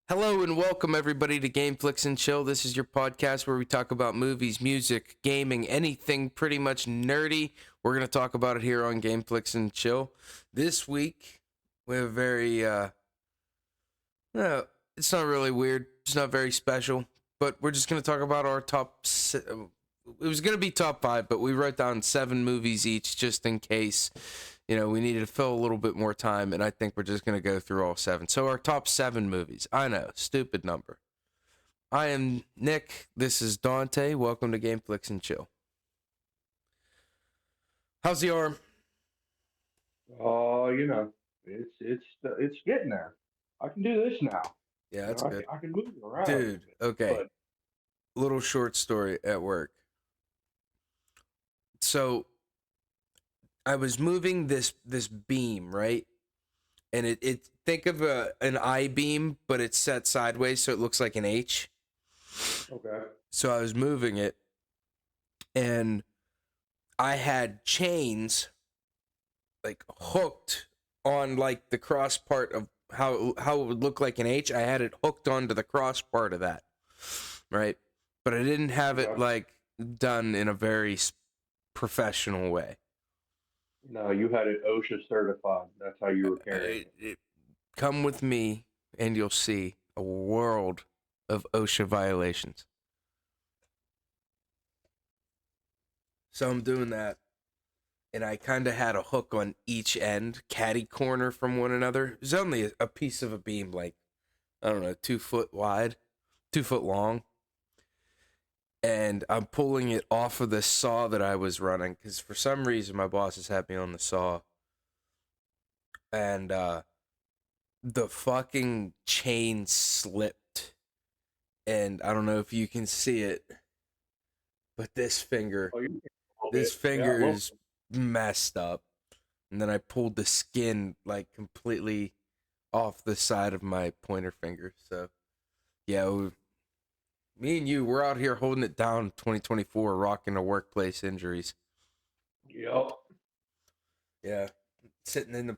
Hello and welcome everybody to Gameflix and Chill. This is your podcast where we talk about movies, music, gaming, anything pretty much nerdy. We're going to talk about it here on Gameflix and Chill. This week, we have uh, it's not really weird. It's not very special, but we're just going to talk about our it was going to be top 5, but we wrote down 7 movies each just in case, we needed to fill a little bit more time, and I think we're just going to go through all 7. So our top 7 movies. I know, stupid number. I am Nick. This is Dante. Welcome to Gameflix and Chill. How's the arm? Oh, it's getting there. I can do this now. Yeah, that's I good. can move it around a little Dude, bit. okay. But Little short story at work. So I was moving this beam, right? And it think of an I beam, but it's set sideways so it looks like an H. okay, So I was moving it, and I had chains like hooked on like the cross part of how it would look like an H. I had it hooked onto the cross part of that, right? But I didn't have it okay. like done in a very professional way. No, you had it OSHA certified. That's how you were carrying Come with me, and you'll see a world of OSHA violations. So I'm doing that, and I kind of had a hook on each end, catty corner from one another. It was only a piece of a beam, like, I don't know, 2 foot wide, 2 foot long. And I'm pulling it off of the saw that I was running because for some reason my boss has had me on the saw. And the fucking chain slipped. And I don't know if you can see it, but this finger, Oh, you can a little this bit. Yeah, finger well, is messed up. And then I pulled the skin like completely off the side of my pointer finger. So yeah, me and you, we're out here holding it down 2024, rocking the workplace injuries. yep. Yeah. Sitting in the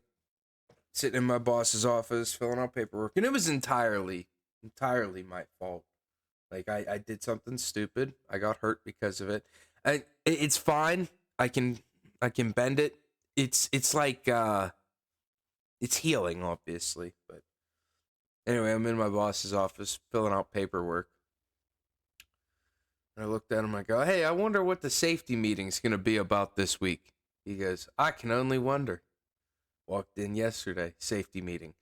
sitting in my boss's office filling out paperwork. And it was entirely my fault. Like I did something stupid. I got hurt because of it. It's fine. I can bend it. It's like it's healing obviously, but anyway, I'm in my boss's office filling out paperwork. And I looked at him, I go, "Hey, I wonder what the safety meeting's going to be about this week." He goes, "I can only wonder." Walked in yesterday, safety meeting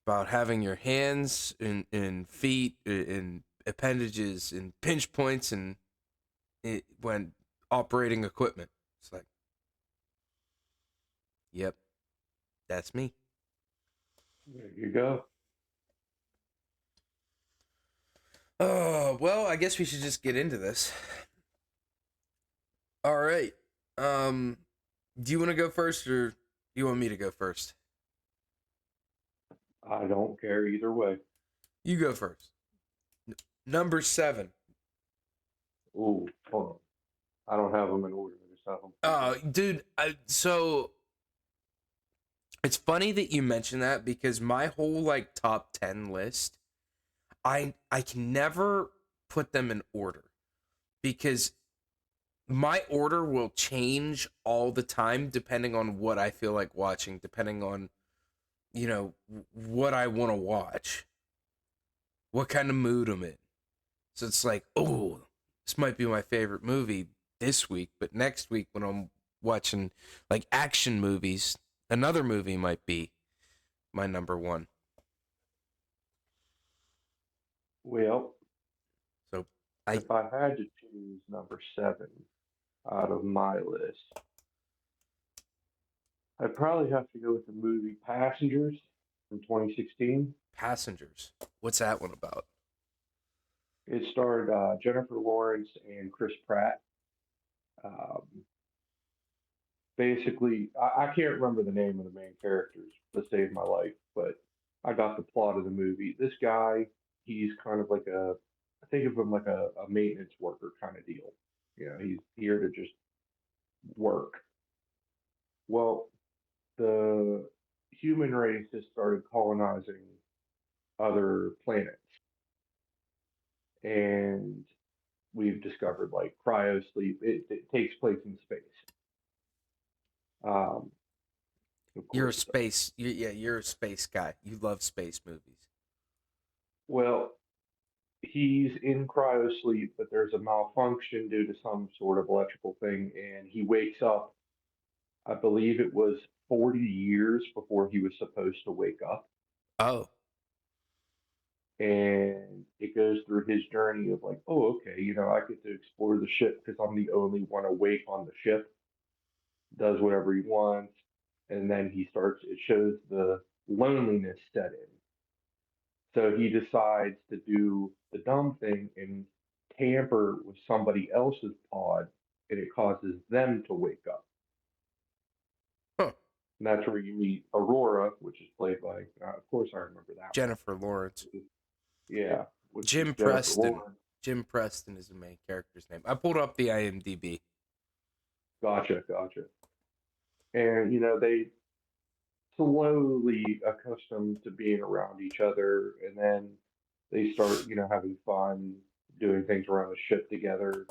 about having your hands and feet and appendages and pinch points and when operating equipment. It's like, yep, that's me. There you go. Oh, well, I guess we should just get into this. All right. Um, do you want to go first or do you want me to go first? I don't care either way. You go first. Number 7. Ooh, hold on. I don't have them in order. I just have them Oh, preset. dude, so it's funny that you mentioned that because my whole like top 10 list, I can never put them in order because my order will change all the time depending on what I feel like watching, depending on, what I want to watch, what kind of mood I'm in. So it's like, oh, this might be my favorite movie this week, but next week when I'm watching like action movies, another movie might be my number 1. Well, So I if I had to choose number 7 out of my list, I'd probably have to go with the movie Passengers from 2016. Passengers. What's that one about? It starred Jennifer Lawrence and Chris Pratt. Um, basically, I can't remember the name of the main characters to save my life, but I got the plot of the movie. This guy, he's kind of like I think of him like a maintenance worker kind of deal. You know, he's here to just work. Well, the human race has started colonizing other planets, and we've discovered like cryo sleep. It takes place in space. Um, of You're a course. space. Yeah, you're a space guy. You love space movies. Well, he's in cryo sleep, but there's a malfunction due to some sort of electrical thing, and he wakes up. I believe it was 40 years before he was supposed to wake up. Oh, And it goes through his journey of like, oh, okay, I get to explore the ship because I'm the only one awake on the ship, does whatever he wants. And then it shows the loneliness set in. So he decides to do the dumb thing and tamper with somebody else's pod, and it causes them to wake up. huh. And that's where you meet Aurora, which is played by, of course, I remember that Jennifer Lawrence. one. Yeah, which is Jim Jennifer Preston. Lawrence. Jim Preston is the main character's name. I pulled up the IMDb. Gotcha, gotcha. And they slowly accustomed to being around each other, and then they start, having fun doing things around the ship together,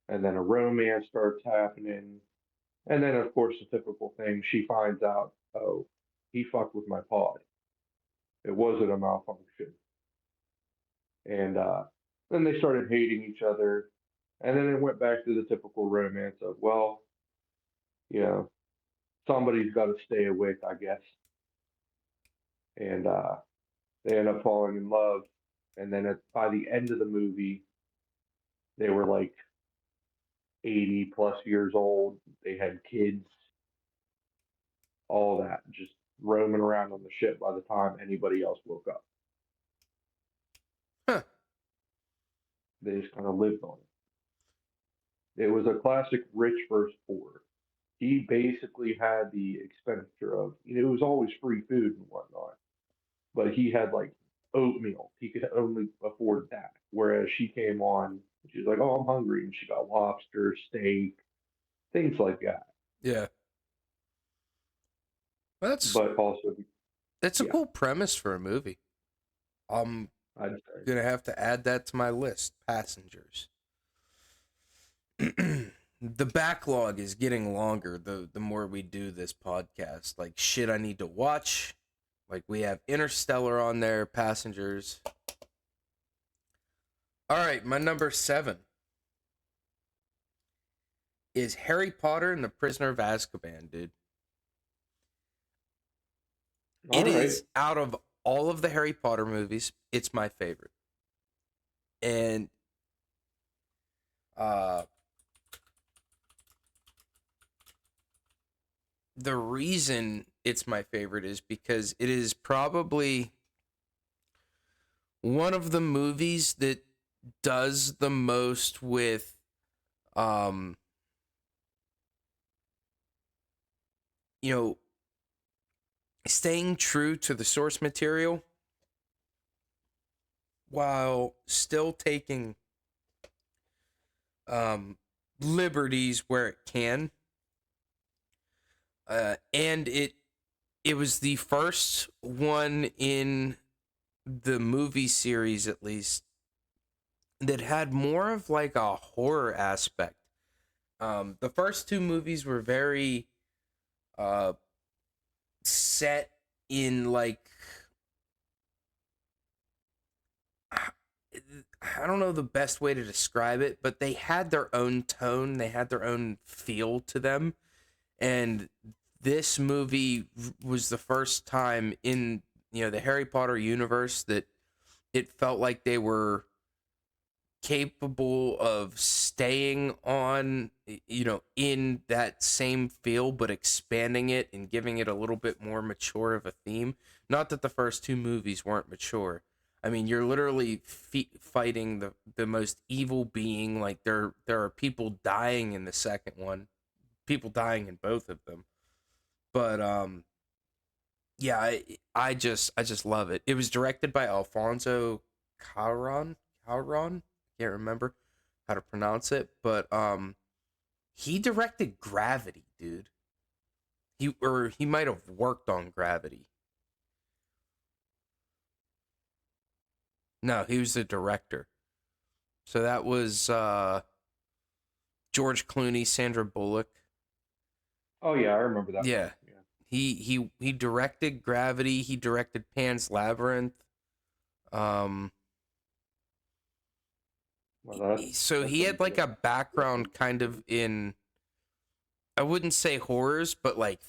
and then a romance starts happening. And then, of course, the typical thing, she finds out, oh, he fucked with my pod. It wasn't a malfunction. And then they started hating each other. And then it went back to the typical romance of, well, you know, somebody's got to stay awake, I guess. And they end up falling in love. And then by the end of the movie, they were like 80 plus years old. They had kids, all that, just roaming around on the ship by the time anybody else woke up. Huh. They just kind of lived on it. It was a classic rich versus poor. He basically had the expenditure of, it was always free food and whatnot, but he had like oatmeal. He could only afford that. Whereas she came on, she's like, oh, I'm hungry. And she got lobster, steak, things like that. Yeah. Well, But also, that's a yeah, cool premise for a movie. I'm I'd say. gonna have to add that to my list. Passengers. The backlog is getting longer the more we do this podcast. Like shit I need to watch. Like we have Interstellar on there, Passengers. All right, my number 7 is Harry Potter and the Prisoner of Azkaban, dude. All It right. is out of all of the Harry Potter movies, it's my favorite. And uh the reason it's my favorite is because it is probably one of the movies that does the most with um you know staying true to the source material while still taking um liberties where it can. And it was the first one in the movie series, at least, that had more of like a horror aspect. The first two movies were very uh set in like I don't know the best way to describe it, but they had their own tone, they had their own feel to them, and this movie was the first time in the Harry Potter universe that it felt like they were capable of staying on in that same feel but expanding it and giving it a little bit more mature of a theme. Not that the first two movies weren't mature. I mean, you're literally fighting the most evil being. Like there are people dying in the second one, people dying in both of them. But yeah, I just love it. It was directed by Alfonso Cuarón. Can't remember how to pronounce it, but he directed Gravity, dude. He might have worked on Gravity. No, he was the director. So that was George Clooney, Sandra Bullock. Oh yeah, I remember that one. Yeah. Yeah. He directed Gravity, he directed Pan's Labyrinth. Um Well, that's so that's he a had like a different background kind movie. of in, I wouldn't say horrors, but like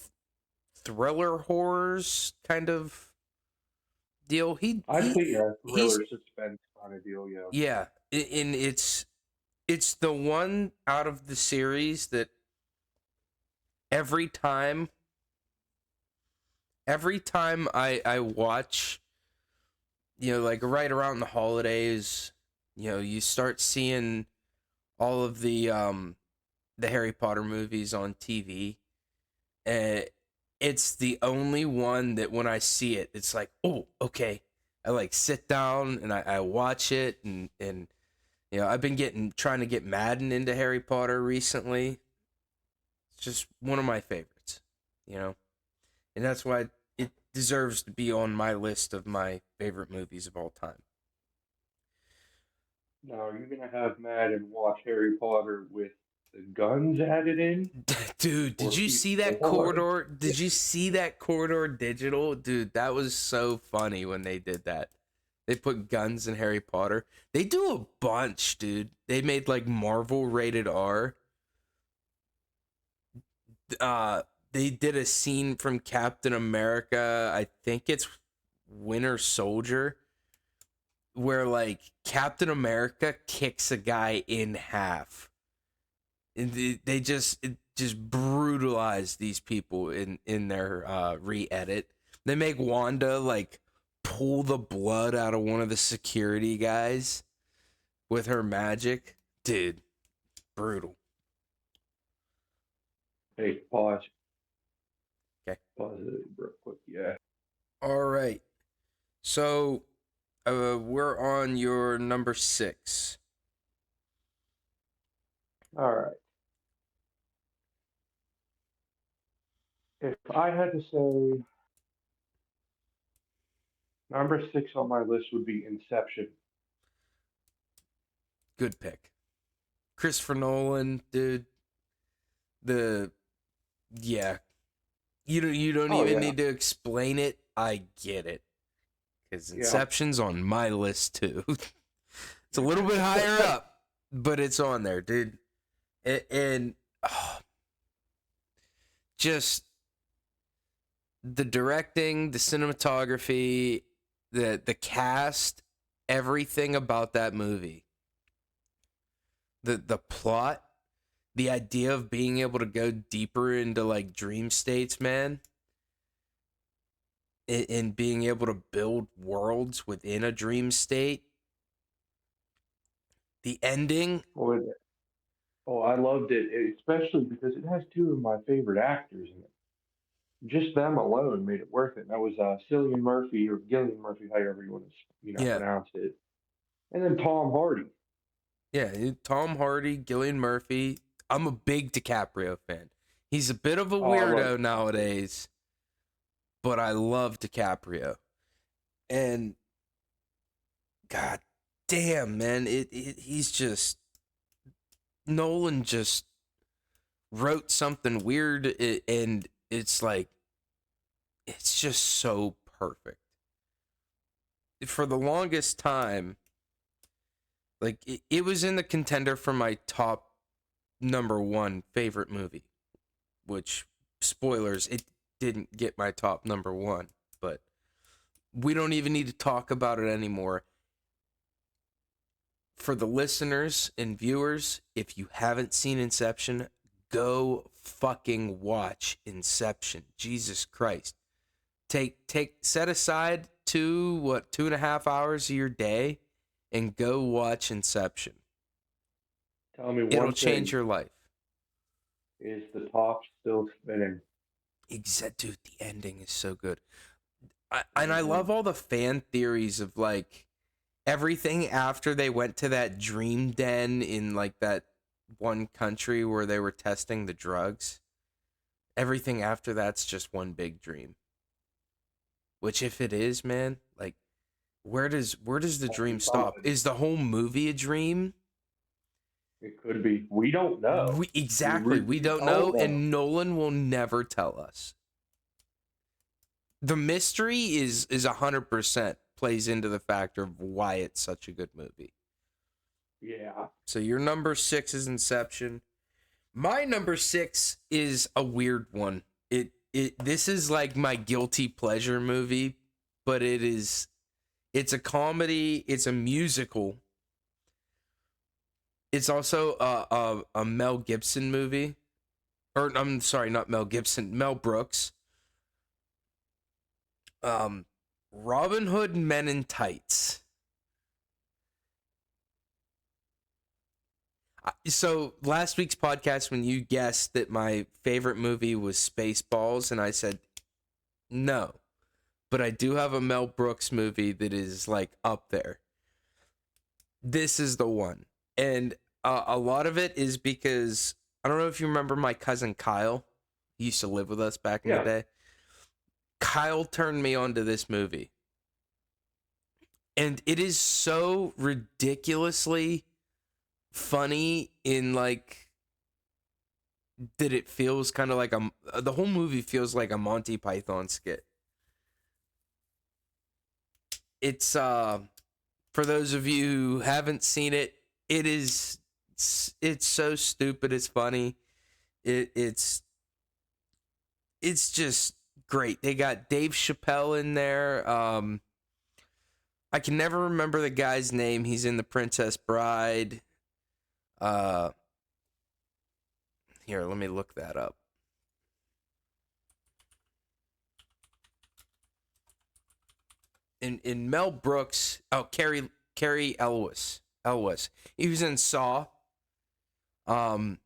thriller horrors kind of deal. I'd say yeah, He's thriller suspense kind of deal. Yeah. yeah, and it's the one out of the series that every time every time I watch, like right around the holidays, you start seeing all of the Harry Potter movies on TV. Uh, it's the only one that when I see it, it's like, oh, okay. I like sit down and I watch it, and I've been trying to get Madden into Harry Potter recently. It's just one of my favorites, you know, and that's why it deserves to be on my list of my favorite movies of all time. Now, are you gonna have Madden watch Harry Potter with the guns added in, Dude, did or you see that PS4? corridor? Did you see that corridor digital? Dude, that was so funny when they did that. They put guns in Harry Potter. They do a bunch, dude. They made like Marvel rated R. Uh they did a scene from Captain America. I think it's Winter Soldier, where like Captain America kicks a guy in half. And they just brutalize these people in their re-edit. They make Wanda like pull the blood out of one of the security guys with her magic. Dude, brutal. Hey, pause. Okay. Pause it real quick. Yeah. All right. So we're on your number 6. All right. If I had to say number six on my list would be Inception. Good pick. Christopher Nolan, dude. The Yeah. You don't Oh even yeah, need to explain it. I get it. Because yeah. Inception's on my list too. It's a little bit higher up, but it's on there, dude. And oh, just the directing, the cinematography, the cast, everything about that movie. The plot, the idea of being able to go deeper into like dream states, man, and being able to build worlds within a dream state. The ending, Oh, oh, I loved it, especially because it has two of my favorite actors in it. Just them alone made it worth it. And that was Cillian Murphy or Gillian Murphy, however you want to yeah, pronounce it, and then Tom Hardy. yeah, Tom Hardy, Gillian Murphy. I'm a big DiCaprio fan. He's a bit of a Oh, I love weirdo DiCaprio. nowadays, but I love DiCaprio. And god damn, man, he's just Nolan just wrote something weird, and it's like it's just so perfect. For the longest time, like it was in the contender for my top number 1 favorite movie, which spoilers, it didn't get my top number 1, but we don't even need to talk about it anymore. For the listeners and viewers, if you haven't seen Inception, go fucking watch Inception. Jesus Christ. Set aside 2.5 hours of your day and go watch Inception. Tell me It'll one change thing: your life. is the top still spinning? Dude, the ending is so good. And I Hmm. love all the fan theories of like everything after they went to that dream den in like that one country where they were testing the drugs. Everything after that's just one big dream. Which if it is, man, like where does the Only dream stop? something. Is the whole movie a dream? It could be. We don't know. We We don't don't know, know. and Nolan will never tell us. The mystery is 100% plays into the factor of why it's such a good movie. Yeah. So your number 6 is Inception. My number 6 is a weird one. It this is like my guilty pleasure movie, but it's a comedy, it's a musical. It's also a Mel Gibson movie. Or I'm sorry, not Mel Gibson, Mel Brooks. Um Robin Hood Men in Tights. So last week's podcast, when you guessed that my favorite movie was Spaceballs, and I said no, but I do have a Mel Brooks movie that is like up there. This is the one, and a lot of it is because I don't know if you remember my cousin Kyle. He used to live with us back in the Yeah. day. Kyle turned me on to this movie, and it is so ridiculously funny in like that it feels kind of like the whole movie feels like a Monty Python skit. It's for those of you who haven't seen it, it's so stupid it's funny. It's just great. They got Dave Chappelle in there. I can never remember the guy's name. He's in The Princess Bride. Uh Here, let me look that up. In Mel Brooks, Carrie Elwes. He was in Saw. Um,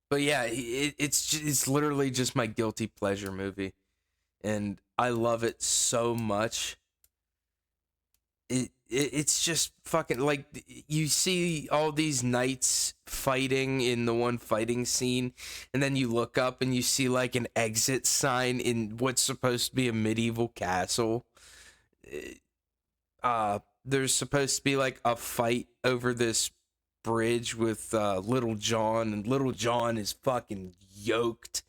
but yeah, it's literally just my guilty pleasure movie, and I love it so much. It's just fucking like you see all these knights fighting in the one fighting scene, and then you look up and you see like an exit sign in what's supposed to be a medieval castle. There's supposed to be like a fight over this bridge with Little John, and Little John is fucking yoked,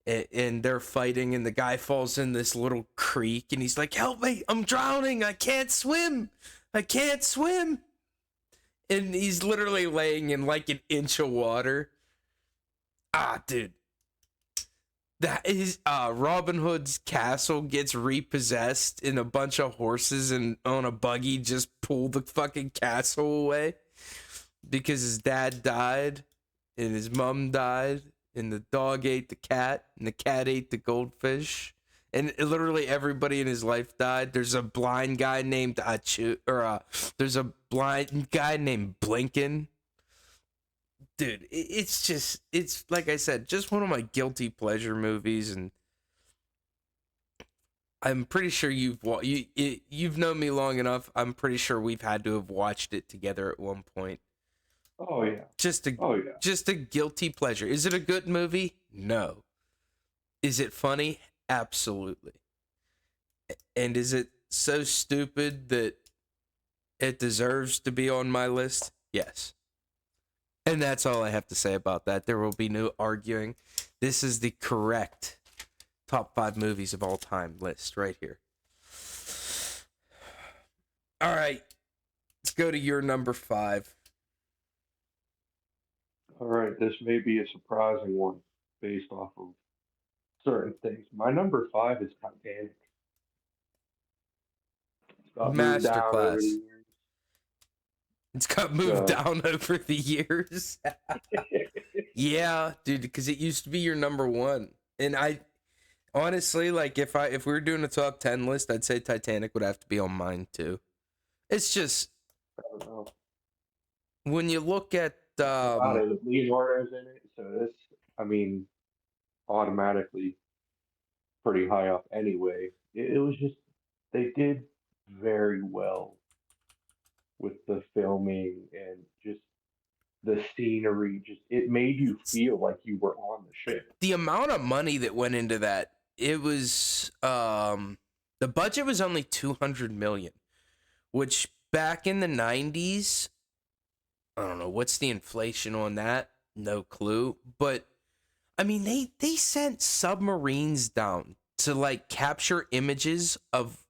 and they're fighting, and the guy falls in this little creek, and he's like, "Help me! I'm drowning! I can't swim! I can't swim!" And he's literally laying in like an inch of water. Dude, that is Robin Hood's castle gets repossessed, and a bunch of horses and on a buggy just pull the fucking castle away because his dad died and his mom died, and the dog ate the cat and the cat ate the goldfish, and literally everybody in his life died. There's a blind guy named there's a blind guy named Blinken. Dude, it's like I said, just one of my guilty pleasure movies, and I'm pretty sure you've known me long enough. I'm pretty sure we've had to have watched it together at one point. Oh yeah. Just a Oh yeah. just a guilty pleasure. Is it a good movie? No. Is it funny? Absolutely. And is it so stupid that it deserves to be on my list? Yes. And that's all I have to say about that. There will be no arguing. This is the correct top 5 movies of all time list right here. All right. Let's go to your number 5. All right. This may be a surprising one based off of certain things. My number five is Titanic. It's got moved down over the Masterclass. years. It's got moved So down over the years. Yeah, dude, because it used to be your number 1. And I honestly, like, if we were doing a top 10 list, I'd say Titanic would have to be on mine too. It's just I don't know. when you look at About it, Leonardo's in it, so this, I mean, automatically pretty high up anyway. It was just they did very well with the filming and just the scenery. Just it made you feel like you were on the ship. the amount of money that went into that, it was The budget was only 200 million, which back in the 90s, I don't know what's the inflation on that, no clue, but I mean they sent submarines down to like capture images of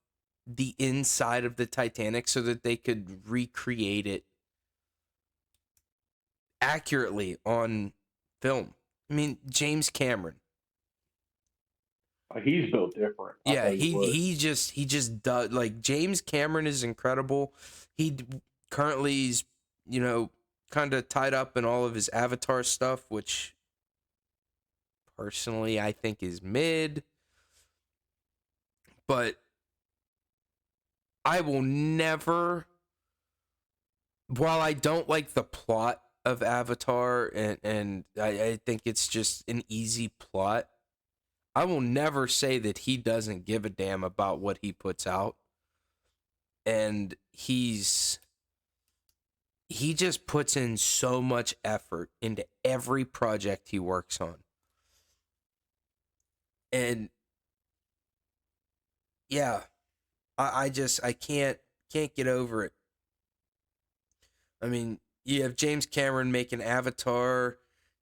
the inside of the Titanic so that they could recreate it accurately on film. I mean, James Cameron. He's built different. I'll Yeah, tell you what. he just does, like, James Cameron is incredible. He currently is, you know, kind of tied up in all of his Avatar stuff, which personally I think is mid, but I will never, while I don't like the plot of Avatar, and I think it's just an easy plot, I will never say that he doesn't give a damn about what he puts out. And he just puts in so much effort into every project he works on. And yeah, I can't get over it. I mean, you have James Cameron making Avatar,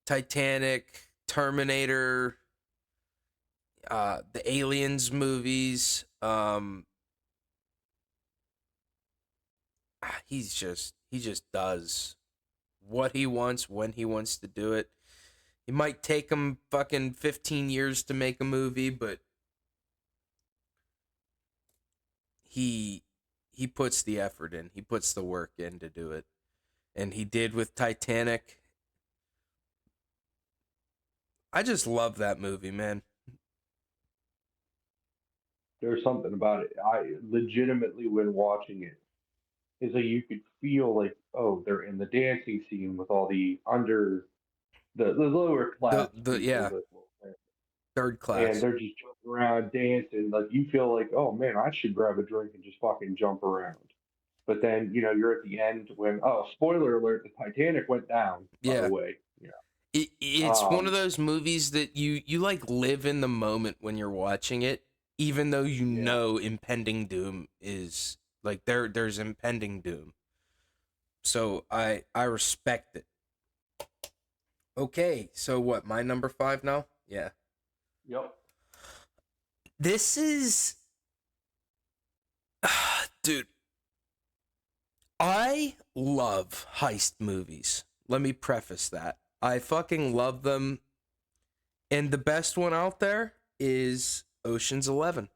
Titanic, Terminator, the Aliens movies. He just does what he wants when he wants to do it. It might take him fucking 15 years to make a movie, but he he puts the effort in. He puts the work in to do it. And he did with Titanic. I just love that movie, man. There's something about it. I legitimately, when watching it, is like you could feel like, oh, they're in the dancing scene with all the the lower class The people yeah, that, third and class. they're just jumping around dancing. Like you feel like, oh man, I should grab a drink and just fucking jump around. But then you're at the end when, oh, spoiler alert, the Titanic went down. By the Yeah. way, It's one of um, those movies that you like live in the moment when you're watching it, even though you yeah. know impending doom is like there's impending doom. So I respect it. Okay, so what, my number 5 now? Yeah. Yep. This is dude, I love heist movies. Let me preface that. I fucking love them, and the best one out there is Ocean's 11.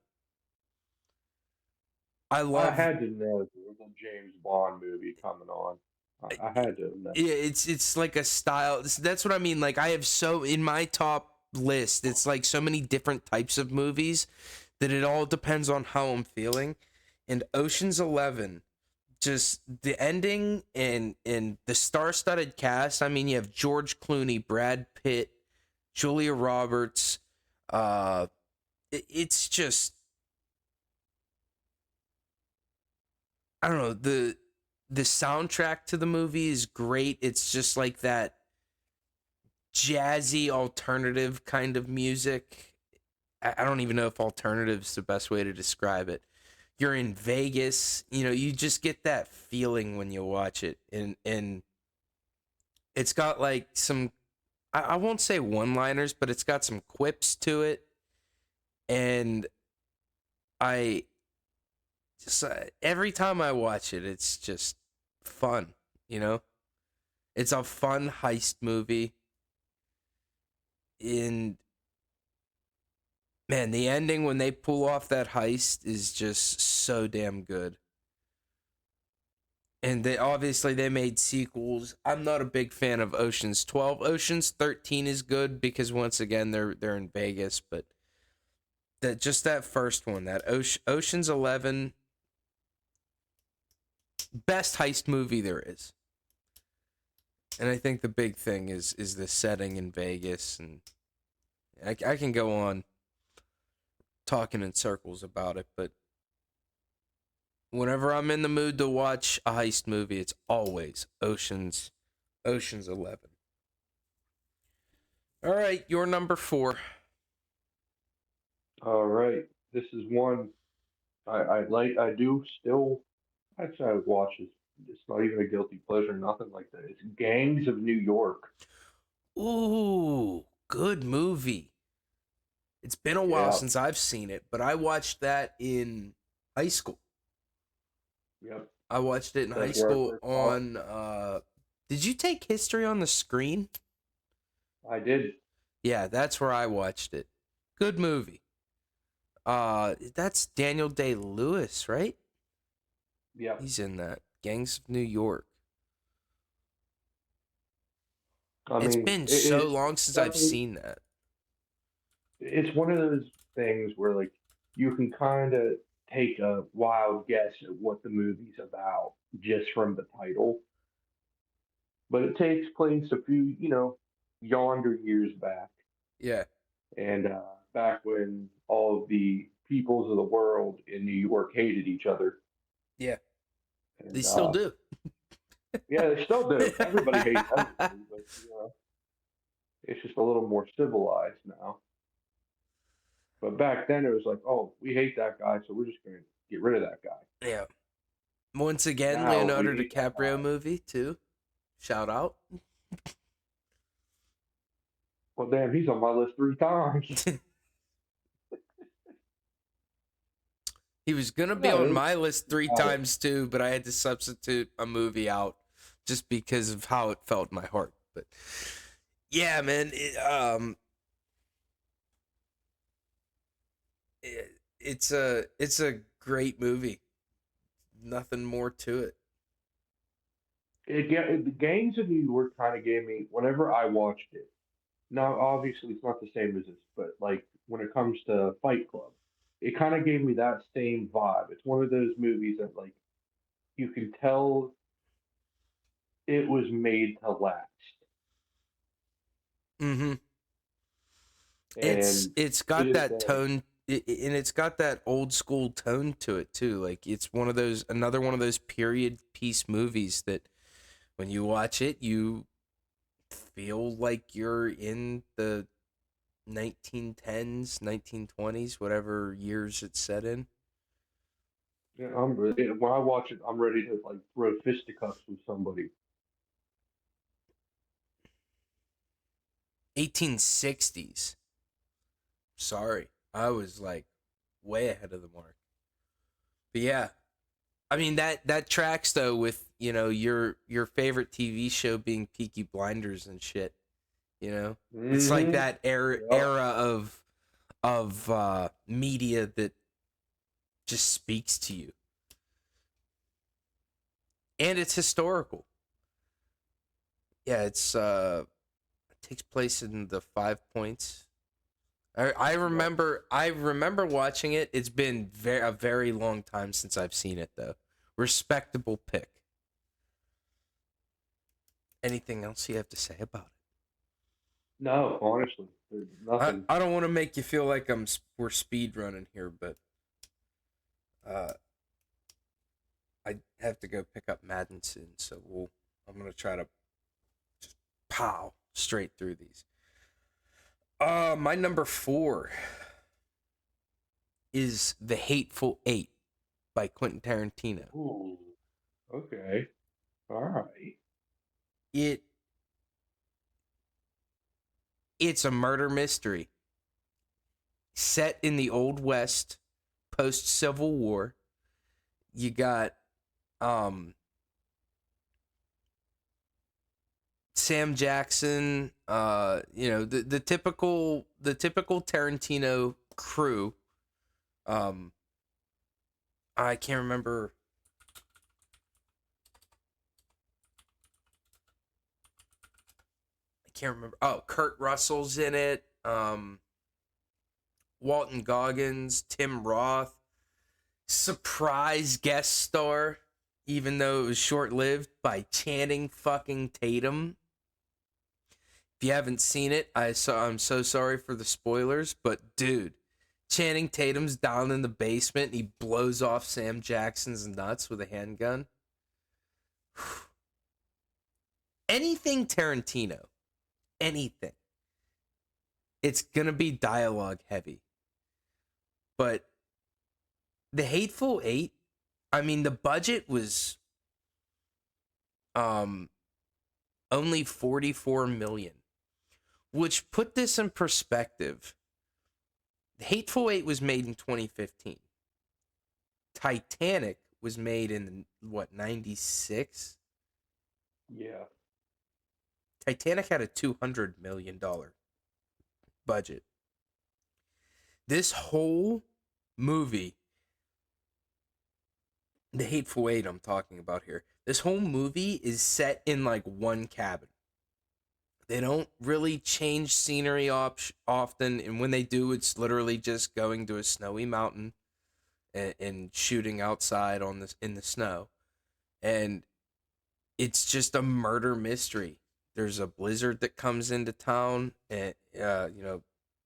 I I love, had to know there was a James Bond movie coming on. I had to know. yeah, it's like a style. That's what I mean. Like, I have so in my top list, it's like so many different types of movies that it all depends on how I'm feeling. And Ocean's 11, just the ending and the star-studded cast. I mean, you have George Clooney, Brad Pitt, Julia Roberts. It's just, I don't know, the soundtrack to the movie is great. It's just like that jazzy alternative kind of music. I don't even know if alternative is the best way to describe it. You're in Vegas, you just get that feeling when you watch it, and it's got like some, I won't say one-liners, but it's got some quips to it, and I just every time I watch it, it's just fun. You know, it's a fun heist movie, and man, the ending when they pull off that heist is just so damn good. And they obviously they made sequels. I'm not a big fan of Ocean's 12. Ocean's 13 is good because once again they're in Vegas, but that just that first one, that Ocean's 11, best heist movie there is. And I think the big thing is the setting in Vegas, and I can go on talking in circles about it, but whenever I'm in the mood to watch a heist movie, it's always Ocean's 11. All right, your number 4. All right, this is one. I do still. I'd say I watch it. It's not even a guilty pleasure, nothing like that. It's Gangs of New York. Ooh, good movie. It's been a while Yeah, since I've seen it, but I watched that in high school. yep. I watched it in high That's where I school first saw it. on did you take history on the screen? I did. Yeah, that's where I watched it. Good movie. That's Daniel Day-Lewis, right? Yep. He's in that. Gangs of New York. I It's mean, been so long it's since I've definitely seen that. it's one of those things where like you can kind of take a wild guess at what the movie's about just from the title, but it takes place a few, yonder years back, Yeah. and back when all of the peoples of the world in New York hated each other, Yeah. They and still do. yeah, they still do. Everybody hates everybody, but it's just a little more civilized now. But back then, it was like, oh, we hate that guy, so we're just gonna get rid of that guy. Yeah. Once again, Now we Leonardo hate that DiCaprio guy. movie too. Shout out. Well, damn, he's on my list 3 times. He was gonna be No, on there's my list something three about it. times too, but I had to substitute a movie out just because of how it felt in my heart. But yeah, man, it's a great movie. Nothing more to it. The Gangs of New York kind of gave me whenever I watched it. Now, obviously, it's not the same as this, but like when it comes to Fight Club, it kind of gave me that same vibe. It's one of those movies that like you can tell it was made to last, Mm-hmm. It's and it's to got this that day, tone, and it's got that old school tone to it too. Like it's one of those another one of those period piece movies that when you watch it, you feel like you're in the 1910s, 1920s, whatever years it's set in. when I watch it, I'm ready to like throw fisticuffs with somebody. 1860s. Sorry, I was like way ahead of the mark. But yeah, I mean that tracks though with your favorite TV show being Peaky Blinders and shit. It's like Mm-hmm. that era Yep. era of media that just speaks to you, and it's historical. Yeah, it takes place in the Five Points. I Yep. remember watching it. It's been a very long time since I've seen it though. Respectable pick. Anything else you have to say about it? No, honestly, there's nothing. I don't want to make you feel like we're speed running here, but uh, I have to go pick up Madden soon, so I'm gonna try to just pow straight through these. My number 4 is The Hateful Eight by Quentin Tarantino. Ooh. Okay. All right. It it's a murder mystery set in the Old West, post Civil War. You got um Sam Jackson, the typical Tarantino crew. Um, I can't remember. I can't remember. Oh, Kurt Russell's in it. Walton Goggins, Tim Roth, surprise guest star, even though it was short lived, by Channing fucking Tatum. If you haven't seen it, I'm so sorry for the spoilers, but dude, Channing Tatum's down in the basement and he blows off Sam Jackson's nuts with a handgun. Anything Tarantino, anything. It's gonna be dialogue heavy. But The Hateful Eight, I mean, the budget was um only 44 million, which put this in perspective. The Hateful Eight was made in 2015. Titanic was made in what, 96? Yeah. Titanic had a $200 million budget. This whole movie, the Hateful Eight I'm talking about here, this whole movie is set in like one cabin. They don't really change scenery often, and when they do, it's literally just going to a snowy mountain and shooting outside on this in the snow, and it's just a murder mystery. There's a blizzard that comes into town, and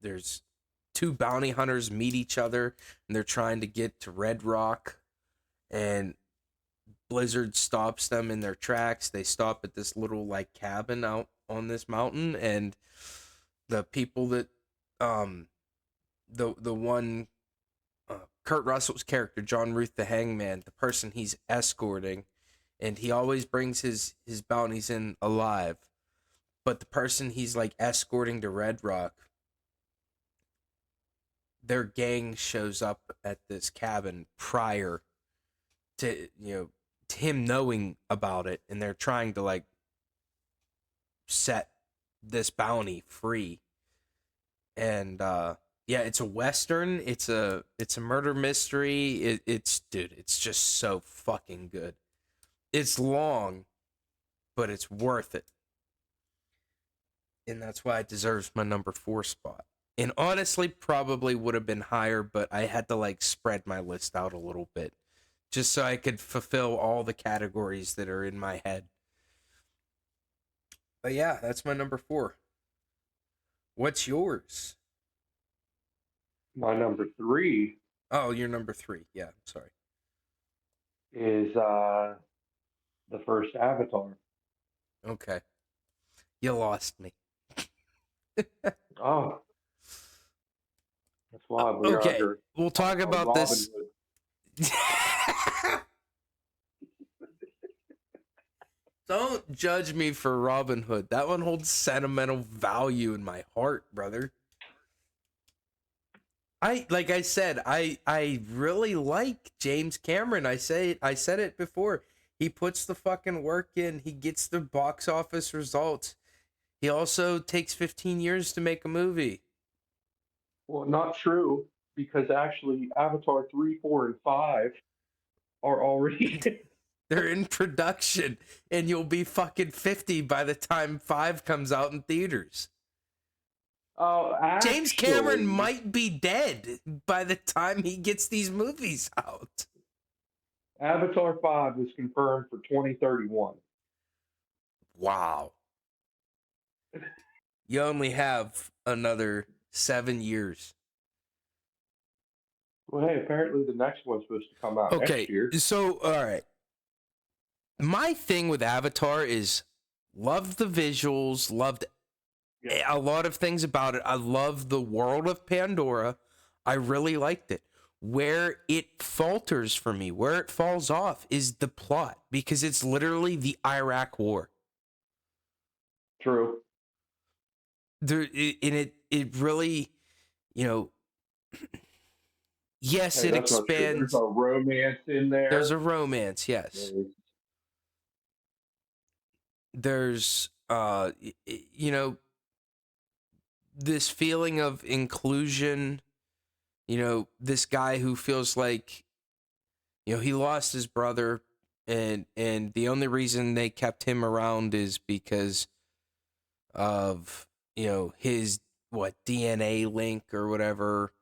there's two bounty hunters meet each other, and they're trying to get to Red Rock, and blizzard stops them in their tracks. They stop at this little like cabin out on this mountain, and the people that the one Kurt Russell's character, John Ruth the Hangman, the person he's escorting, and he always brings his bounties in alive. But the person he's like escorting to Red Rock, their gang shows up at this cabin prior to to him knowing about it, and they're trying to like set this bounty free. And yeah, it's a western. It's a murder mystery. It's dude, it's just so fucking good. It's long, but it's worth it. And that's why it deserves my number 4 spot. And honestly, probably would have been higher, but I had to like spread my list out a little bit just so I could fulfill all the categories that are in my head. But yeah, that's my number 4. What's yours? My number 3 Oh, you're number 3. Yeah, I'm sorry. is the first Avatar. Okay. You lost me. Oh, that's why we are Okay, under we'll talk on about Robin this. Hood. Don't judge me for Robin Hood. That one holds sentimental value in my heart, brother. Like I said, I really like James Cameron. I said it before. He puts the fucking work in. He gets the box office results. He also takes 15 years to make a movie. Well, not true, because actually Avatar 3, 4, and 5 are already. They're in production, and you'll be fucking 50 by the time 5 comes out in theaters. Oh, James Cameron actually, might be dead by the time he gets these movies out. Avatar 5 is confirmed for 2031. Wow. You only have another 7 years. Well, hey, apparently the next one's supposed to come out next Okay, year. so, all right. My thing with Avatar is loved the visuals, loved Yeah, a lot of things about it. I love the world of Pandora. I really liked it. Where it falters for me, where it falls off, is the plot, because it's literally the Iraq War. true. It really, you know, yes, Hey, it that's not true. There's expands. a romance in There's there. a romance, yes. There's, this feeling of inclusion. This guy who feels like, he lost his brother, and the only reason they kept him around is because of, his what, DNA link or whatever,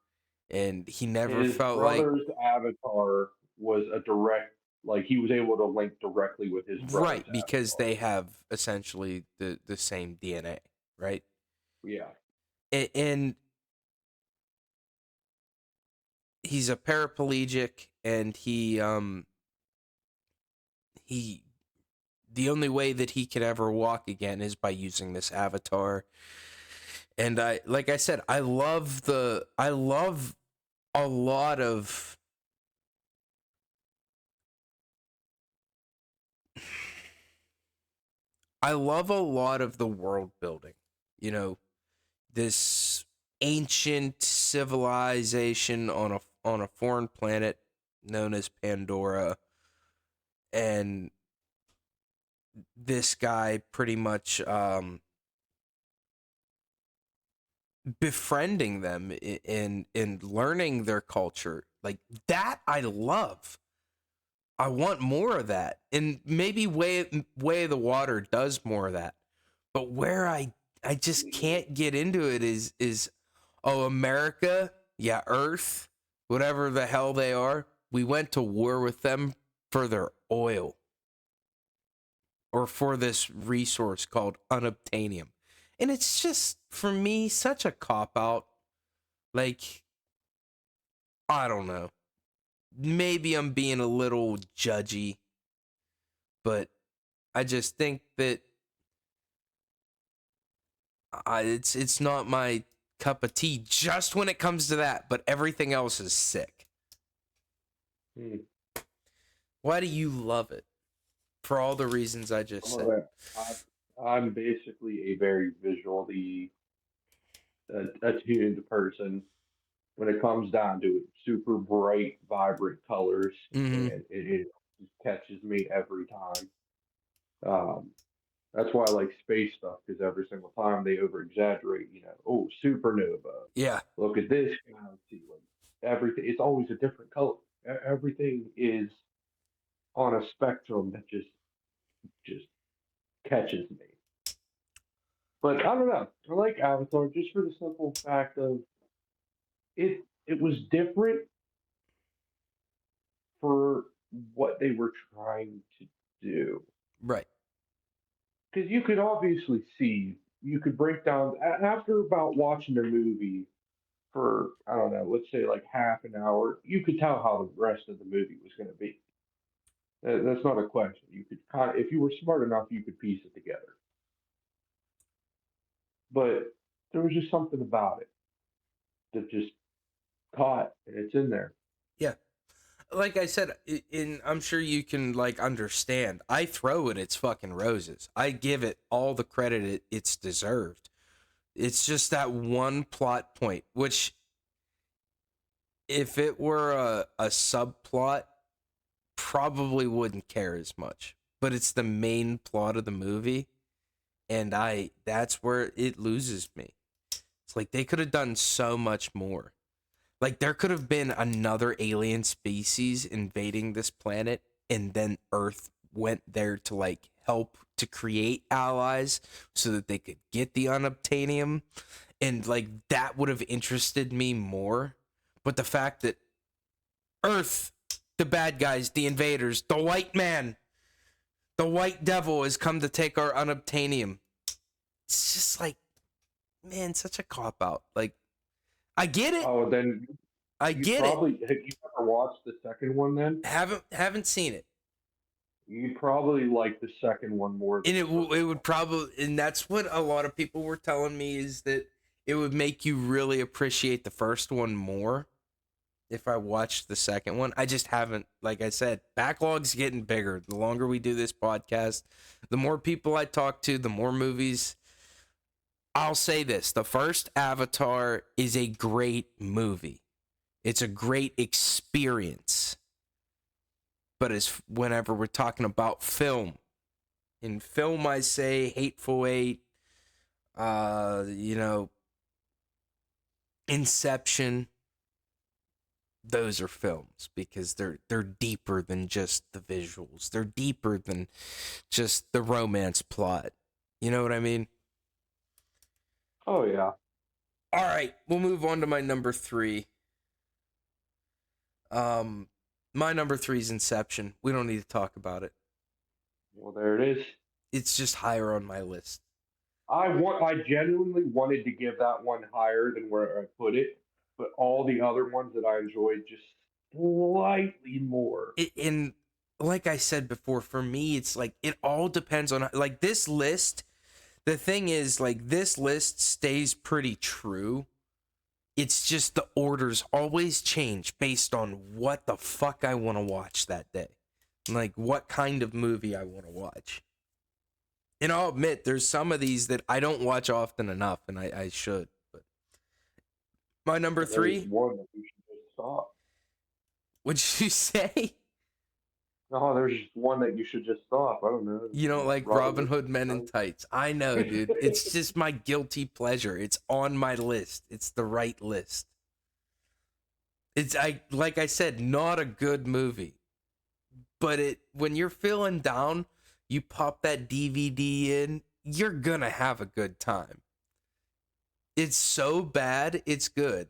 and he never His felt like, brother's avatar was a direct, like he was able to link directly with his brother's right, because avatar. they have essentially the same DNA, right? Yeah. And he's a paraplegic, and he the only way that he could ever walk again is by using this avatar. And like I said, I love a lot of I love a lot of the world building. You know, this ancient civilization on a foreign planet known as Pandora, and this guy pretty much befriending them in learning their culture. Like that I love. I want more of that. And maybe Way of the Water does more of that. But where I just can't get into it is oh, America, yeah, Earth, whatever the hell they are, we went to war with them for their oil or for this resource called unobtainium. And it's just, for me, such a cop out. Like, I don't know. Maybe I'm being a little judgy, but I just think that it's not my cup of tea just when it comes to that, but everything else is sick. Hmm. Why do you love it? For all the reasons I just Some said. of it, I'm basically a very visually attuned person. When it comes down to it, super bright, vibrant colors, Mm-hmm. and it just catches me every time. Um, that's why I like space stuff because every single time they over exaggerate, oh, supernova. Yeah. Look at this galaxy. Like everything, it's always a different color. Everything is on a spectrum that just catches me. But I don't know. I like Avatar just for the simple fact of it. It was different for what they were trying to do. Right. Because you could obviously see, you could break down after about watching a movie for, I don't know, let's say like half an hour, you could tell how the rest of the movie was going to be. That's not a question. You could kind of, if you were smart enough, you could piece it together. But there was just something about it that just caught, and it's in there. Yeah. Like I said, I'm sure you can like understand. I throw it its fucking roses. I give it all the credit it's deserved. It's just that one plot point, which if it were a subplot, probably wouldn't care as much. But it's the main plot of the movie, and that's where it loses me. It's like they could have done so much more. Like there could have been another alien species invading this planet, and then Earth went there to like help to create allies so that they could get the unobtainium, and like that would have interested me more. But the fact that Earth, the bad guys, the invaders, the white man, the white devil has come to take our unobtainium. It's just like, man, such a cop out. Like, I get it. Oh, then I you get it. probably, have you ever watched the second one then? Haven't seen it. You'd probably like the second one more than And the first it one. would probably, and that's what a lot of people were telling me, is that it would make you really appreciate the first one more if I watched the second one. I just haven't. Like I said, backlog's getting bigger. The longer we do this podcast, the more people I talk to, the more movies. I'll say this: the first Avatar is a great movie. It's a great experience. But as whenever we're talking about film, in film, I say Hateful Eight, you know, Inception. Those are films because they're deeper than just the visuals. They're deeper than just the romance plot. You know what I mean? Oh yeah. All right, we'll move on to my number three. Um, my number three is Inception. We don't need to talk about it. Well, there it is. It's just higher on my list. I genuinely wanted to give that one higher than where I put it, but all the other ones that I enjoyed just slightly more. And like I said before, for me, it's like it all depends on like this list. The thing is, like this list stays pretty true. It's just the orders always change based on what the fuck I want to watch that day. Like what kind of movie I want to watch. And I'll admit, there's some of these that I don't watch often enough, and I should. But my number There's three, one that you should just stop. would you say? No, there's just one that you should just stop. I don't know. You don't like Robin Robin Hood. Hood Men in Tights. I know, dude. It's just my guilty pleasure. It's on my list. It's the right list. It's like I said, not a good movie. But it when you're feeling down, you pop that DVD in, you're gonna have a good time. It's so bad, it's good.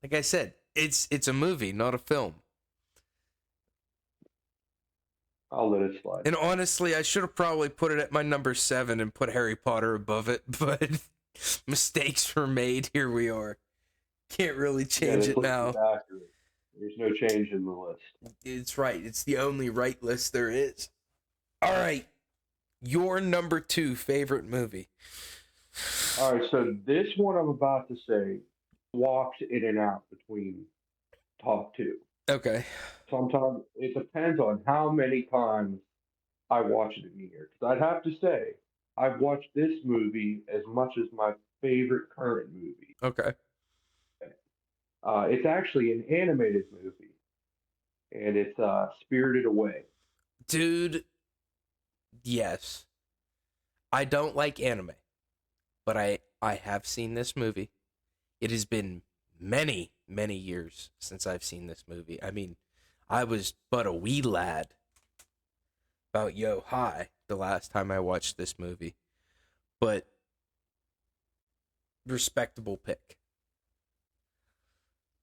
Like I said, it's a movie, not a film. I'll let it slide. And honestly, I should have probably put it at my number 7 and put Harry Potter above it, but mistakes were made. Here we are. Can't really Yeah, change this it list now. is accurate. There's no change in the list. It's right. It's the only right list there is. All right. Your number 2 favorite movie. All right, so this one I'm about to say swaps in and out between top two. Okay. Sometimes it depends on how many times I watch it in a year. Because I'd have to say, I've watched this movie as much as my favorite current movie. Okay. It's actually an animated movie, and it's Spirited Away. Dude, yes. I don't like anime, but I have seen this movie. It has been many, many years since I've seen this movie. I mean, I was but a wee lad, about yo high, the last time I watched this movie. But respectable pick.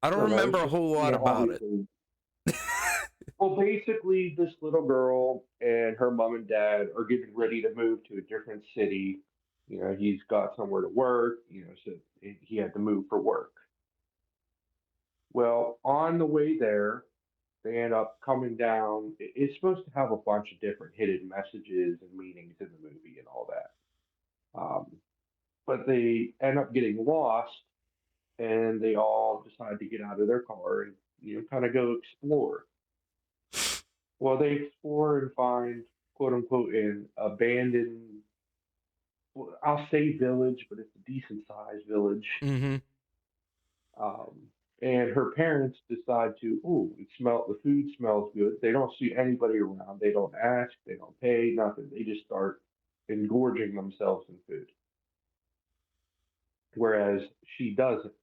I I don't don't know. remember It's a just, whole lot about it. obviously. Well, basically, this little girl and her mom and dad are getting ready to move to a different city. He's got somewhere to work, so he had to move for work. Well, on the way there, they end up coming down. It's supposed to have a bunch of different hidden messages and meanings in the movie and all that. But they end up getting lost, and they all decide to get out of their car and kind of go explore. Well, they explore and find quote unquote an abandoned. Well, I'll say village, but it's a decent sized village. Mm-hmm. And her parents decide to, oh, the food smells good. They don't see anybody around. They don't ask. They don't pay. Nothing. They just start engorging themselves in food. Whereas she doesn't.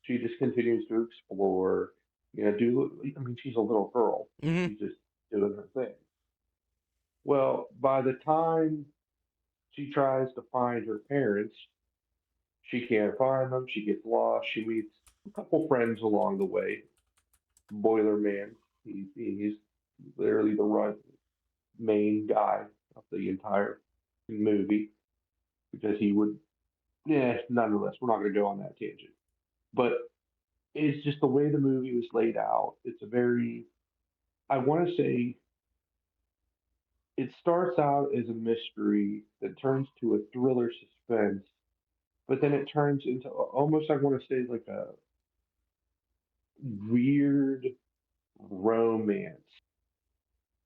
She just continues to explore. I mean, she's a little girl. Mm-hmm. She's just doing her thing. Well, by the time she tries to find her parents, she can't find them. She gets lost. She meets a couple friends along the way. Boiler Man, he's literally the main guy of the entire movie because he would. Yeah, nonetheless, we're not going to go on that tangent. But it's just the way the movie was laid out. It's a very, I want to say, it starts out as a mystery that turns to a thriller suspense, but then it turns into almost, I want to say, like a weird romance.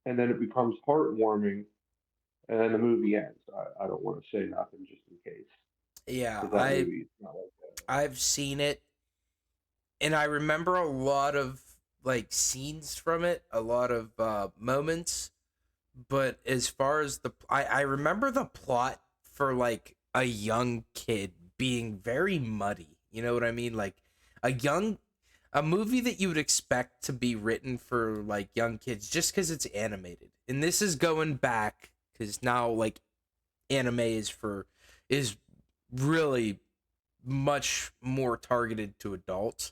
And then it becomes heartwarming, and then the movie ends. I don't want to say nothing just in case, Yeah, because that movie is not like I've seen it, and I remember a lot of like scenes from it, a lot of moments. But as far as I remember the plot for like a young kid being very muddy. You know what I mean? Like a young a movie that you would expect to be written for like young kids just because it's animated. And this is going back because now like anime is really much more targeted to adults.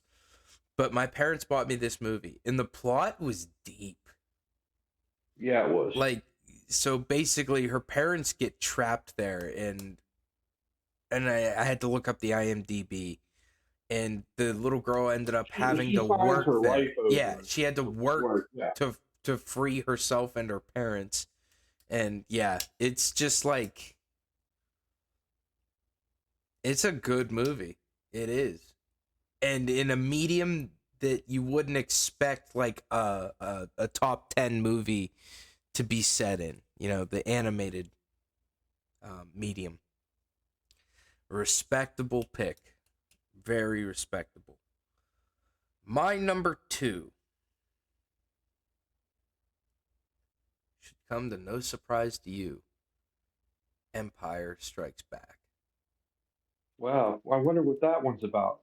But my parents bought me this movie, and the plot was deep. that. Yeah, it was. Like, so basically, her parents get trapped there, and I had to look up the IMDb, and the little girl ended up having She to signs work her there. life Yeah, over she had to for work Yeah. to free herself and her parents, and yeah, it's just like it's a good movie. It is, and in a medium that you wouldn't expect like a top 10 movie to be set in. You know, the animated medium. Respectable pick. Very respectable. My number 2 should come to no surprise to you. Empire Strikes Back. Wow, I wonder what that one's about.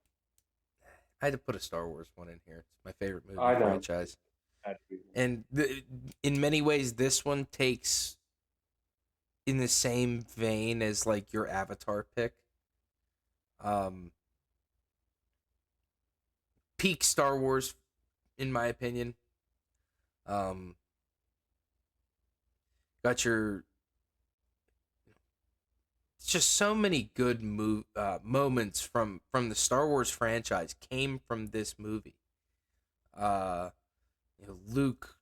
I had to put a Star Wars one in here. It's my favorite movie I know. franchise. Had to be one. And in many ways, this one takes in the same vein as like your Avatar pick. Um, Peak Star Wars, in my opinion. Um, got your just so many good moments from the Star Wars franchise came from this movie. Luke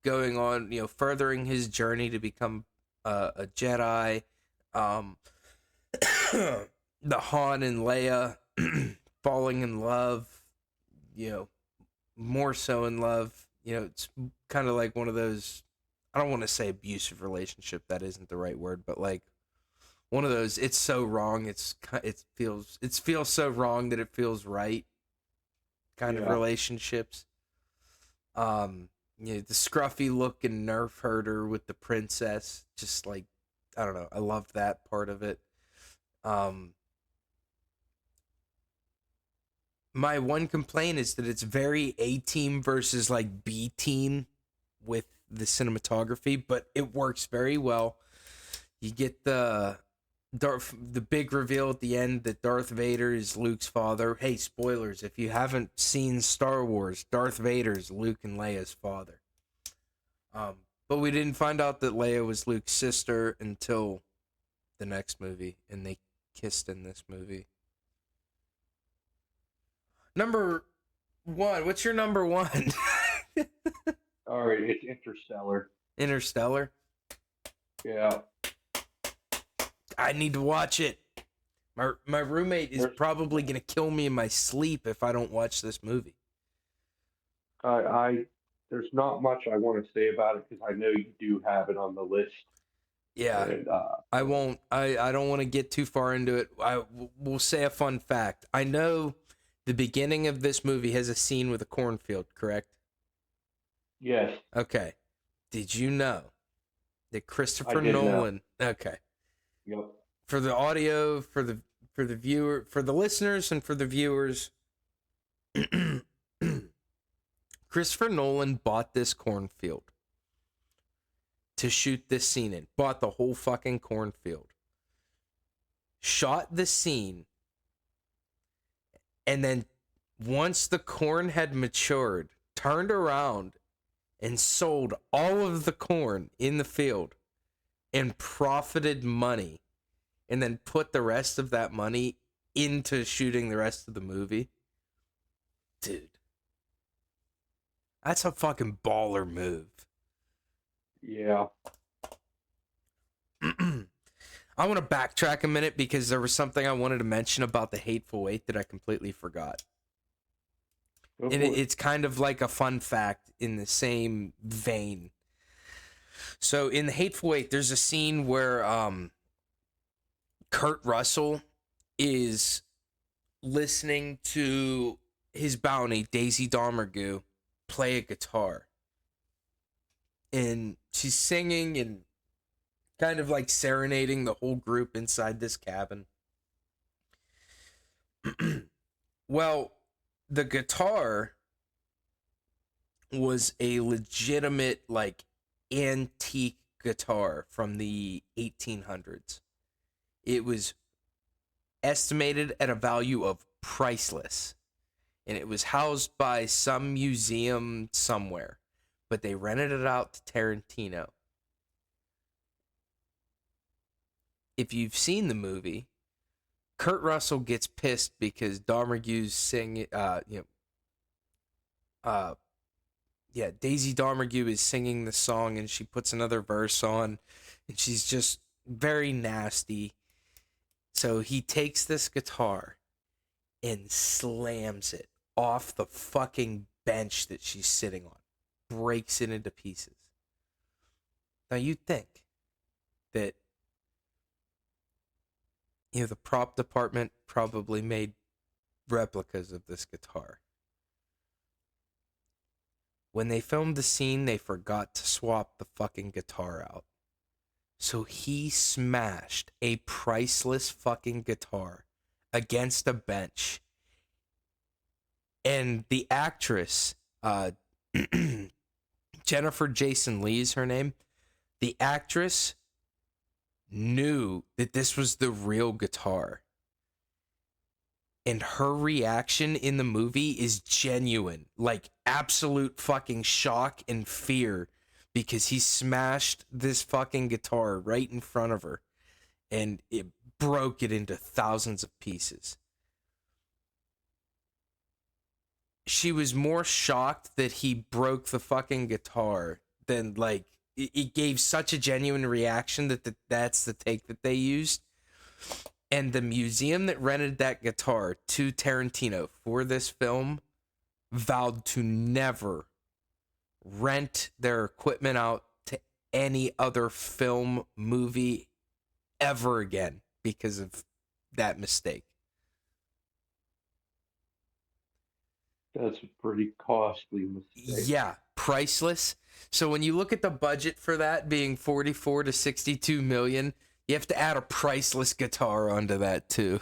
going on, furthering his journey to become a Jedi. Um, the Han and Leia falling in love, more so in love. It's kind of like one of those. I don't want to say abusive relationship. That isn't the right word, but like one of those. It's so wrong. It feels so wrong that it feels right. Kind of Yeah. relationships. The scruffy looking nerf herder with the princess. Just like I don't know. I loved that part of it. My one complaint is that it's very A team versus like B team with the cinematography, but it works very well. You get the big reveal at the end that Darth Vader is Luke's father. Hey, spoilers, if you haven't seen Star Wars, Darth Vader is Luke and Leia's father. But we didn't find out that Leia was Luke's sister until the next movie, and they kissed in this movie. Number 1. What's your number 1? All right, it's Interstellar. Interstellar. Yeah. I need to watch it. My roommate is probably gonna kill me in my sleep if I don't watch this movie. I there's not much I want to say about it because I know you do have it on the list. Yeah, And I won't. I don't want to get too far into it. Will say a fun fact. I know the beginning of this movie has a scene with a cornfield. Correct? yes, Okay. Did you know that I Christopher did know. Nolan? Okay. Yep. For the audio, for the viewer, for the listeners, and for the viewers, Christopher Nolan bought this cornfield to shoot this scene in. Bought the whole fucking cornfield. Shot the scene. And then once the corn had matured, turned around and sold all of the corn in the field and profited money. And then put the rest of that money into shooting the rest of the movie. Dude. That's a fucking baller move. Yeah. I want to backtrack a minute because there was something I wanted to mention about The Hateful Eight that I completely forgot. And it's kind of like a fun fact in the same vein. So in The Hateful Eight, there's a scene where Kurt Russell is listening to his bounty, Daisy Domergue, play a guitar. And she's singing and kind of like serenading the whole group inside this cabin. Well, the guitar was a legitimate, like, antique guitar from the 1800s. It was estimated at a value of priceless. And it was housed by some museum somewhere. But they rented it out to Tarantino. If you've seen the movie, Kurt Russell gets pissed because Domergue's singing, Daisy Domergue is singing the song and she puts another verse on and she's just very nasty. So he takes this guitar and slams it off the fucking bench that she's sitting on, breaks it into pieces. Now you'd think that The prop department probably made replicas of this guitar. When they filmed the scene, they forgot to swap the fucking guitar out. So he smashed a priceless fucking guitar against a bench. And the actress, Jennifer Jason Leigh is her name. The actress knew that this was the real guitar. And her reaction in the movie is genuine. Like absolute fucking shock and fear because he smashed this fucking guitar right in front of her and it broke it into thousands of pieces. She was more shocked that he broke the fucking guitar than like it gave such a genuine reaction that's the take that they used. And the museum that rented that guitar to Tarantino for this film vowed to never rent their equipment out to any other film movie ever again because of that mistake. That's a pretty costly mistake. Yeah, priceless. So when you look at the budget for that being 44 to 62 million, you have to add a priceless guitar onto that too.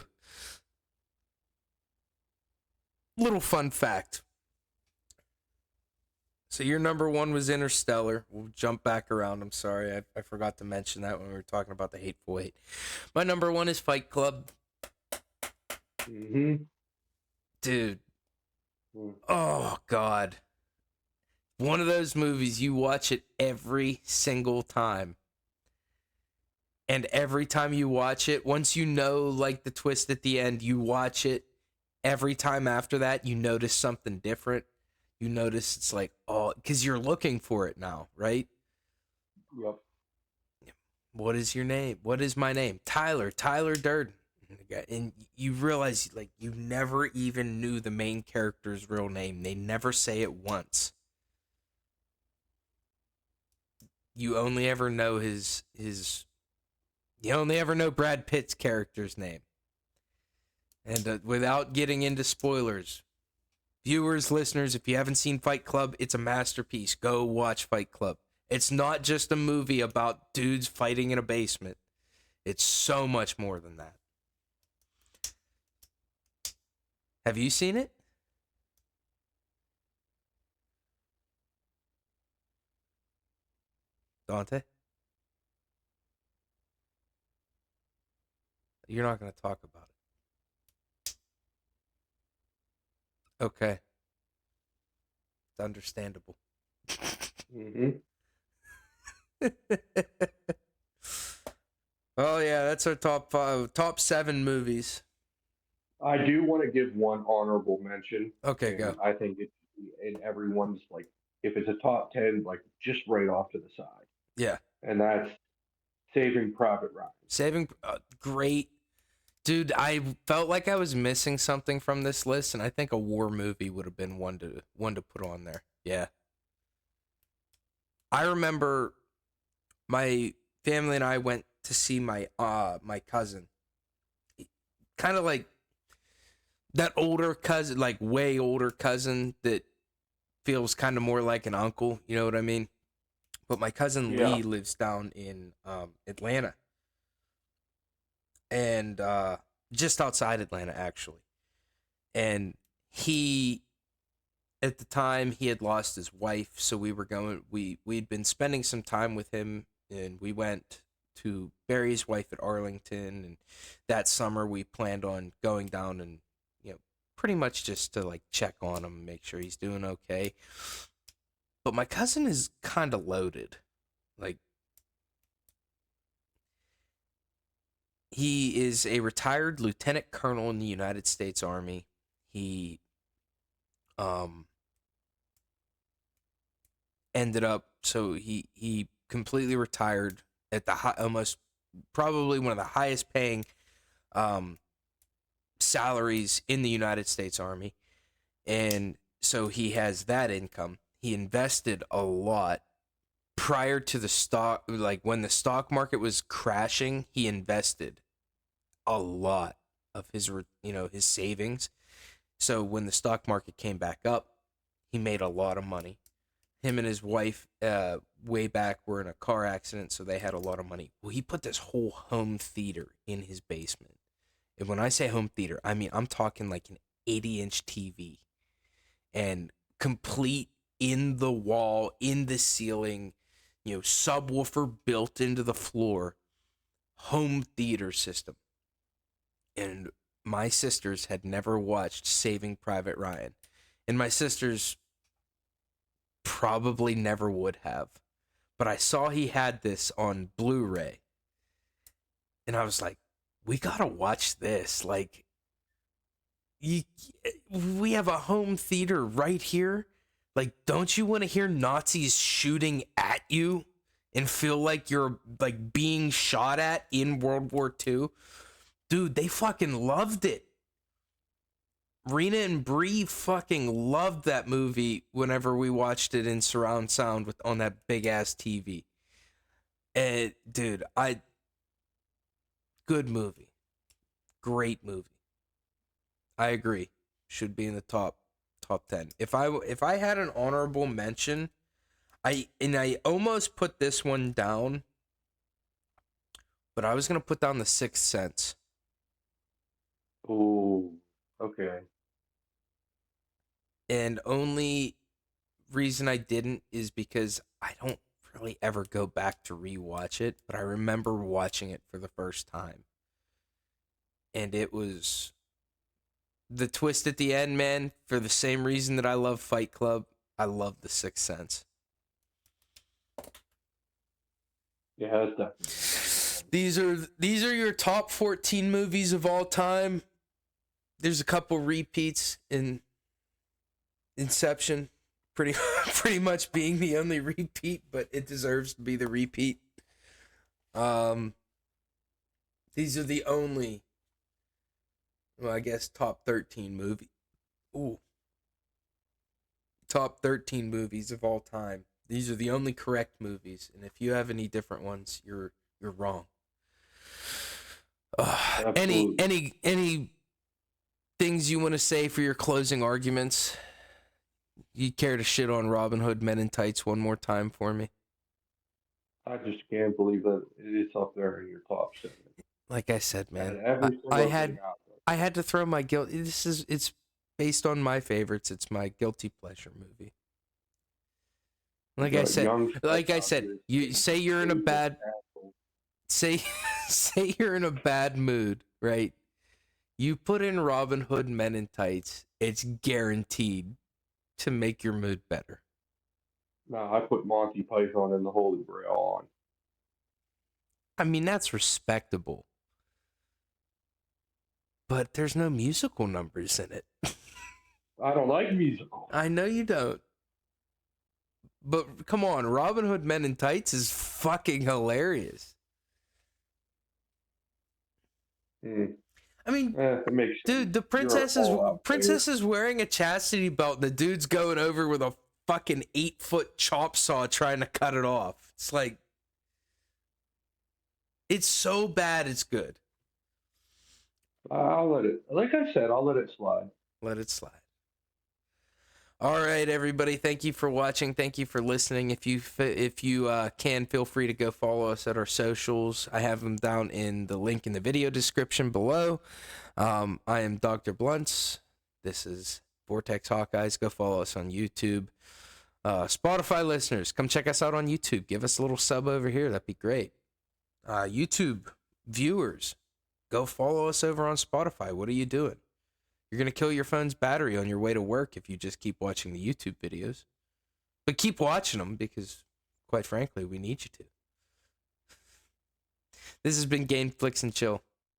Little fun fact. So your number one was Interstellar. We'll jump back around. I'm sorry. I forgot to mention that when we were talking about the Hateful Eight. My number one is Fight Club. Mm-hmm. Dude. Oh, God. One of those movies, you watch it every single time. And every time you watch it, once you know, like, the twist at the end, you watch it. Every time after that, you notice something different. You notice it's like, oh, because you're looking for it now, right? Yep. What is your name? What is my name? Tyler Durden. And you realize, like, you never even knew the main character's real name. They never say it once. You only ever know you only ever know Brad Pitt's character's name. And without getting into spoilers, viewers, listeners, if you haven't seen Fight Club, it's a masterpiece. Go watch Fight Club. It's not just a movie about dudes fighting in a basement. It's so much more than that. Have you seen it? Dante? You're not going to talk about it. Okay. It's understandable. Mm-hmm. Oh yeah, that's our top 7 movies. I do want to give one honorable mention. Okay, And go. I think it's in everyone's, like, if it's a top 10, like, just right off to the side. Yeah. And that's Saving Private Ryan. Saving great. Dude, I felt like I was missing something from this list, and I think a war movie would have been one to put on there. Yeah. I remember my family and I went to see my cousin. Kind of like that older cousin, like way older cousin that feels kind of more like an uncle, you know what I mean? But my cousin Yeah. Lee lives down in Atlanta. And just outside Atlanta actually. And he at the time he had lost his wife, so we'd been spending some time with him, and we went to bury his wife at Arlington, and that summer we planned on going down and pretty much just to like check on him and make sure he's doing okay. But my cousin is kind of loaded. Like, he is a retired lieutenant colonel in the United States Army. He ended up, so he completely retired at the almost probably one of the highest paying salaries in the United States Army. And so he has that income. He invested a lot prior to the stock, like when the stock market was crashing, he invested a lot of his his savings. So when the stock market came back up, he made a lot of money. Him and his wife, way back, were in a car accident, so they had a lot of money. Well, he put this whole home theater in his basement. And when I say home theater, I mean I'm talking like an 80-inch TV and complete in the wall, in the ceiling, subwoofer built into the floor, home theater system. And my sisters had never watched Saving Private Ryan. And my sisters probably never would have. But I saw he had this on Blu-ray. And I was like, we gotta watch this. Like, we have a home theater right here. Like, don't you want to hear Nazis shooting at you and feel like you're like being shot at in World War II? Dude, they fucking loved it. Rena and Bree fucking loved that movie whenever we watched it in surround sound on that big ass TV. And dude, good movie. Great movie. I agree. Should be in the top 10. If I had an honorable mention, I almost put this one down, but I was going to put down The Sixth Sense. Oh, okay. And only reason I didn't is because I don't really ever go back to rewatch it, but I remember watching it for the first time. And it was the twist at the end, man. For the same reason that I love Fight Club, I love The Sixth Sense. Yeah, that's definitely. These are your top 14 movies of all time. There's a couple repeats in Inception, pretty much being the only repeat, but it deserves to be the repeat. These are the only, well, I guess top 13 movie. Ooh. Top 13 movies of all time. These are the only correct movies, and if you have any different ones, you're wrong. Any things you want to say for your closing arguments? You care to shit on Robin Hood Men in Tights one more time for me? I just can't believe that it's up there in your top 7. Like I said, man, Every I single had thing out there. I had to throw my guilt. It's based on my favorites. It's my guilty pleasure movie. Like I said, you say you're in a bad say you're in a bad mood, right? You put in Robin Hood Men in Tights, it's guaranteed to make your mood better. No, I put Monty Python and the Holy Grail on. I mean, that's respectable. But there's no musical numbers in it. I don't like musicals. I know you don't. But come on, Robin Hood Men in Tights is fucking hilarious. I mean, it makes dude, the princess is wearing a chastity belt. The dude's going over with a fucking 8-foot chop saw trying to cut it off. It's like, it's so bad, it's good. I'll let it. Like I said, I'll let it slide. Let it slide. All right, everybody. Thank you for watching. Thank you for listening. If you can, feel free to go follow us at our socials. I have them down in the link in the video description below. I am Dr. Blunts. This is Vortex Hawkeyes. Go follow us on YouTube. Spotify listeners, come check us out on YouTube. Give us a little sub over here. That'd be great. YouTube viewers, go follow us over on Spotify. What are you doing? You're going to kill your phone's battery on your way to work if you just keep watching the YouTube videos. But keep watching them because, quite frankly, we need you to. This has been Game Flicks and Chill.